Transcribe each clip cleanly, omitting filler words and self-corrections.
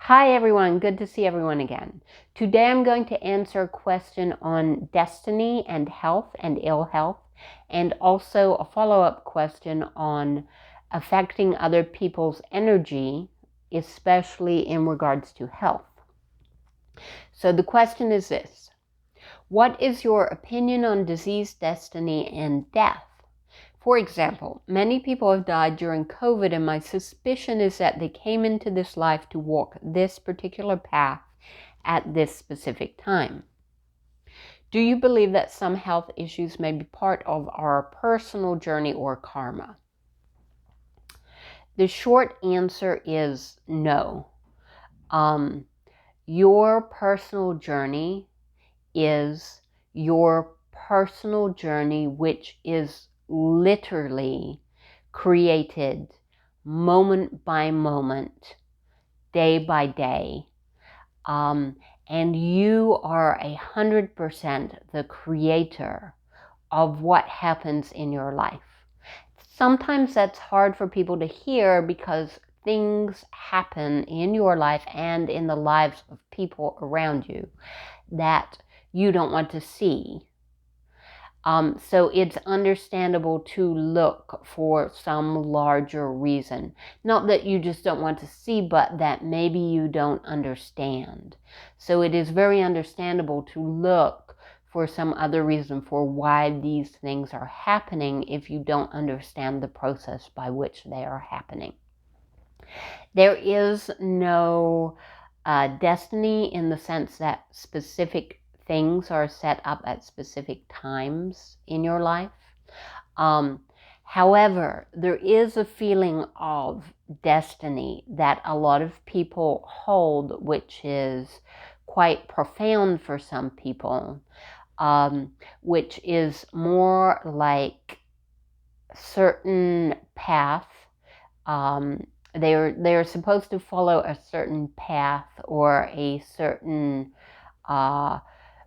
Hi everyone, good to see everyone again. Today I'm going to answer a question on destiny and health and ill health, and also a follow-up question on affecting other people's energy, especially in regards to health. So the question is this: what is your opinion on disease, destiny, and death? For example, many people have died during COVID, and my suspicion is that they came into this life to walk this particular path at this specific time. Do you believe that some health issues may be part of our personal journey or karma? The short answer is no. Your personal journey is your personal journey, which is literally created moment by moment, day by day. And you are 100% the creator of what happens in your life. Sometimes that's hard for people to hear because things happen in your life and in the lives of people around you that you don't want to see. So it's understandable to look for some larger reason. Not that you just don't want to see, but that maybe you don't understand. So it is very understandable to look for some other reason for why these things are happening if you don't understand the process by which they are happening. There is no destiny in the sense that specific things are set up at specific times in your life. However, there is a feeling of destiny that a lot of people hold, which is quite profound for some people, which is more like certain path. They're supposed to follow a certain path or a certain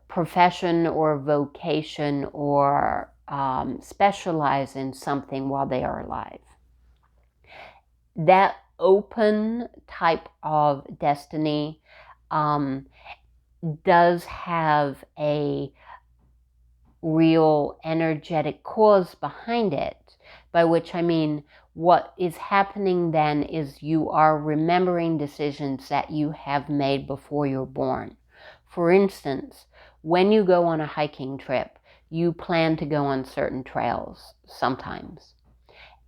profession or vocation or specialize in something while they are alive. That open type of destiny does have a real energetic cause behind it, by which I mean what is happening then is you are remembering decisions that you have made before you're born. For instance, when you go on a hiking trip, you plan to go on certain trails sometimes.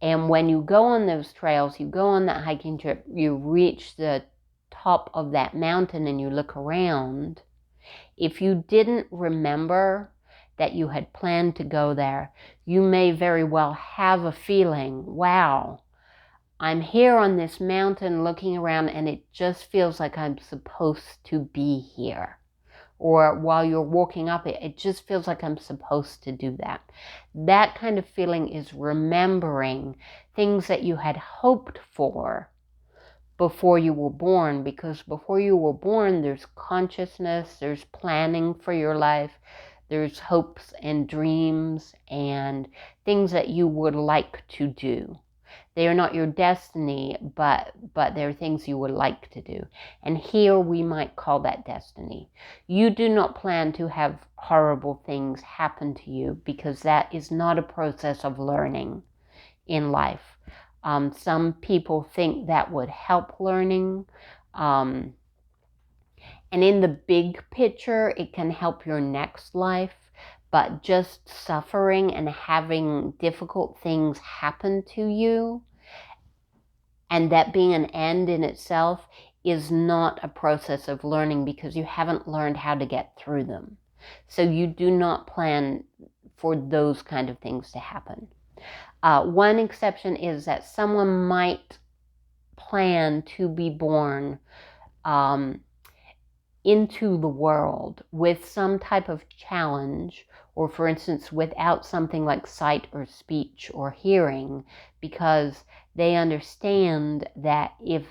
And when you go on those trails, you go on that hiking trip, you reach the top of that mountain and you look around. If you didn't remember that you had planned to go there, you may very well have a feeling, wow, I'm here on this mountain looking around and it just feels like I'm supposed to be here. Or while you're walking up it, it just feels like I'm supposed to do that. That kind of feeling is remembering things that you had hoped for before you were born, because before you were born, there's consciousness, there's planning for your life, there's hopes and dreams and things that you would like to do. They are not your destiny, but they're things you would like to do. And here we might call that destiny. You do not plan to have horrible things happen to you because that is not a process of learning in life. Some people think that would help learning. And in the big picture, it can help your next life. But just suffering and having difficult things happen to you, and that being an end in itself, is not a process of learning because you haven't learned how to get through them. So you do not plan for those kind of things to happen. One exception is that someone might plan to be born into the world with some type of challenge, or for instance, without something like sight or speech or hearing, because they understand that if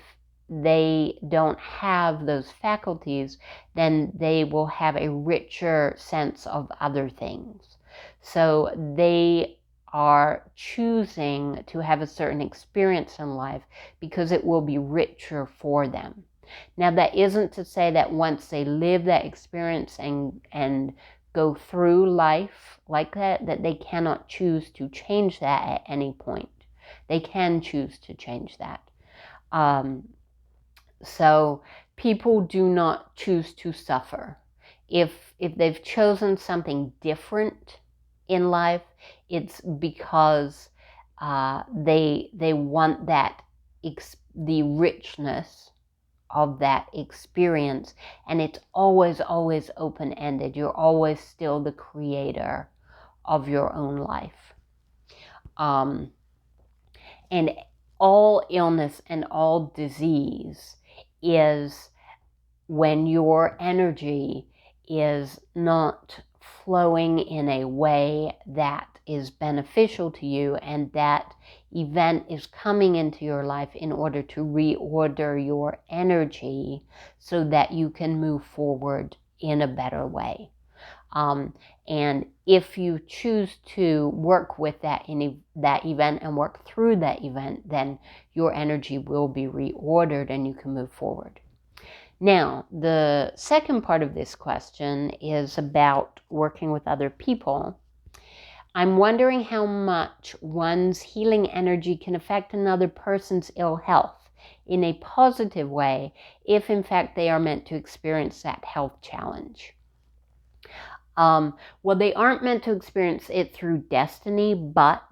they don't have those faculties, then they will have a richer sense of other things. So they are choosing to have a certain experience in life because it will be richer for them. Now, that isn't to say that once they live that experience and go through life like that, that they cannot choose to change that at any point. They can choose to change that. So people do not choose to suffer. If they've chosen something different in life, it's because they want that the richness of that experience, and it's always open-ended. You're always still the creator of your own life. And all illness and all disease is when your energy is not flowing in a way that is beneficial to you, and that event is coming into your life in order to reorder your energy so that you can move forward in a better way. And if you choose to work with that event and work through that event, then your energy will be reordered and you can move forward. Now, the second part of this question is about working with other people. I'm wondering how much one's healing energy can affect another person's ill health in a positive way if, in fact, they are meant to experience that health challenge. Well, they aren't meant to experience it through destiny, but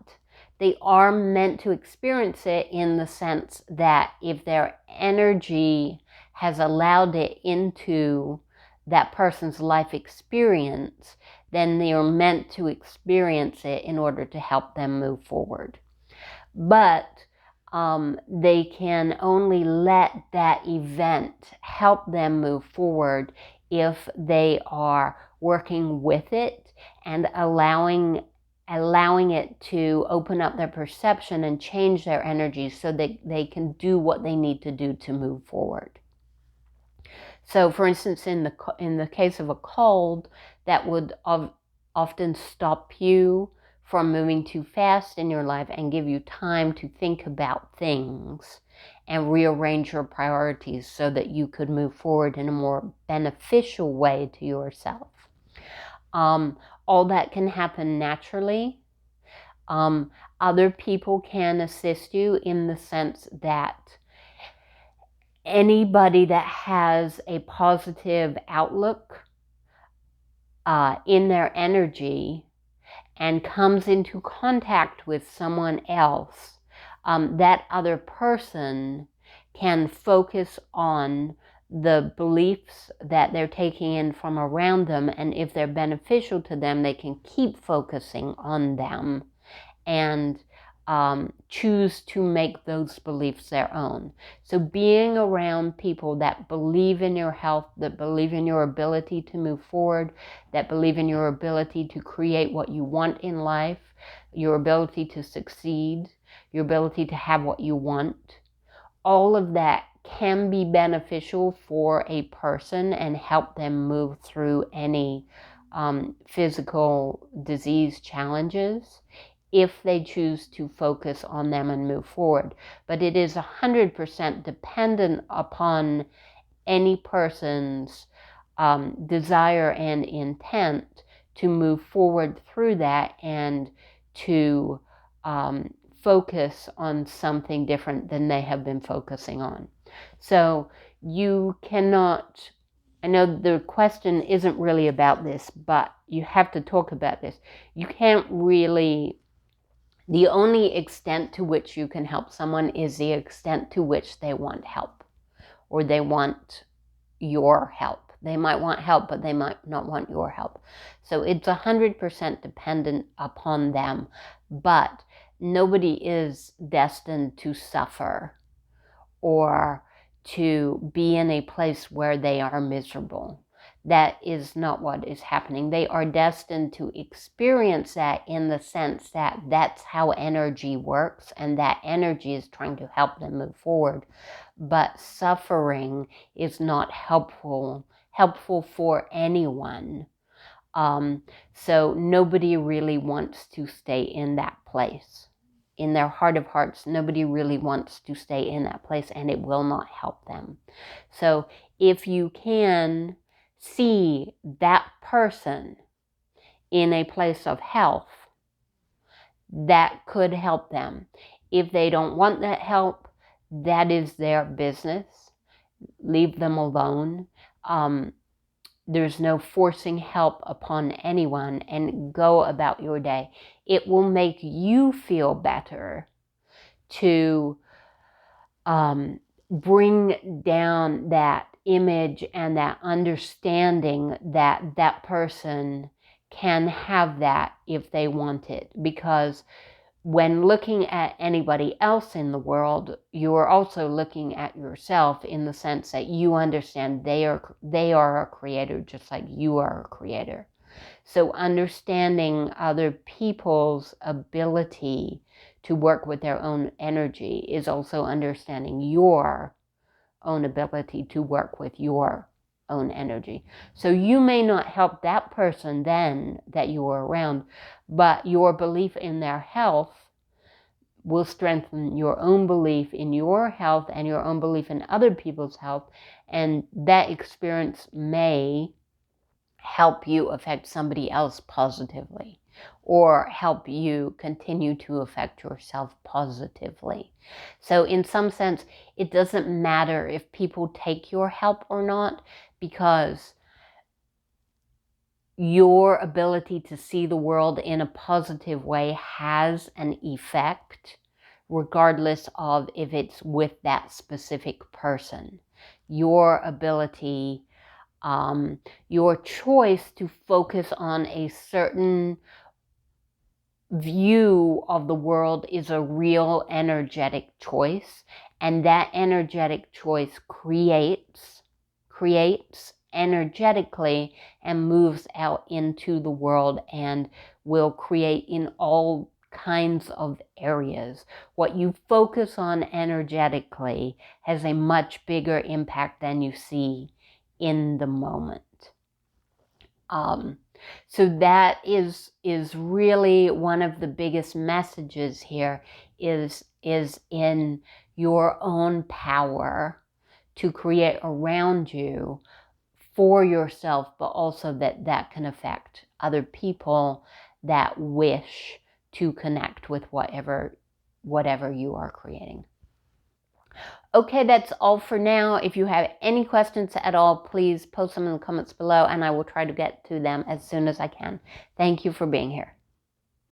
they are meant to experience it in the sense that if their energy has allowed it into that person's life experience, then they are meant to experience it in order to help them move forward. But they can only let that event help them move forward if they are working with it and allowing it to open up their perception and change their energy so that they can do what they need to do to move forward. So, for instance, in the case of a cold, that would often stop you from moving too fast in your life and give you time to think about things and rearrange your priorities so that you could move forward in a more beneficial way to yourself. All that can happen naturally. Other people can assist you in the sense that anybody that has a positive outlook in their energy and comes into contact with someone else, that other person can focus on the beliefs that they're taking in from around them, and if they're beneficial to them, they can keep focusing on them and choose to make those beliefs their own. So being around people that believe in your health, that believe in your ability to move forward, that believe in your ability to create what you want in life, your ability to succeed, your ability to have what you want, all of that can be beneficial for a person and help them move through any physical disease challenges if they choose to focus on them and move forward. But it is 100% dependent upon any person's desire and intent to move forward through that and to focus on something different than they have been focusing on. So you cannot, I know the question isn't really about this, but you have to talk about this. You can't really, the only extent to which you can help someone is the extent to which they want help, or they want your help. They might want help, but they might not want your help. So it's 100% dependent upon them, but nobody is destined to suffer or to be in a place where they are miserable. That is not what is happening. They are destined to experience that in the sense that that's how energy works, and that energy is trying to help them move forward. But suffering is not helpful for anyone. So nobody really wants to stay in that place. in their heart of hearts, nobody really wants to stay in that place, and it will not help them. So if you can see that person in a place of health, that could help them. If they don't want that help, that is their business. Leave them alone. There's no forcing help upon anyone, and go about your day. It will make you feel better to bring down that image and that understanding that that person can have that if they want it. Because when looking at anybody else in the world, you are also looking at yourself, in the sense that you understand they are a creator just like you are a creator. So understanding other people's ability to work with their own energy is also understanding your own ability to work with your own energy. So you may not help that person then that you are around, but your belief in their health will strengthen your own belief in your health and your own belief in other people's health. And that experience may help you affect somebody else positively, or help you continue to affect yourself positively. So in some sense, it doesn't matter if people take your help or not, because your ability to see the world in a positive way has an effect, regardless of if it's with that specific person. Your ability, your choice to focus on a certain view of the world is a real energetic choice, and that energetic choice creates energetically and moves out into the world and will create in all kinds of areas. What you focus on energetically has a much bigger impact than you see in the moment. So that is really one of the biggest messages here, is in your own power to create around you for yourself, but also that can affect other people that wish to connect with whatever you are creating. Okay, that's all for now. If you have any questions at all, please post them in the comments below, and I will try to get to them as soon as I can. Thank you for being here.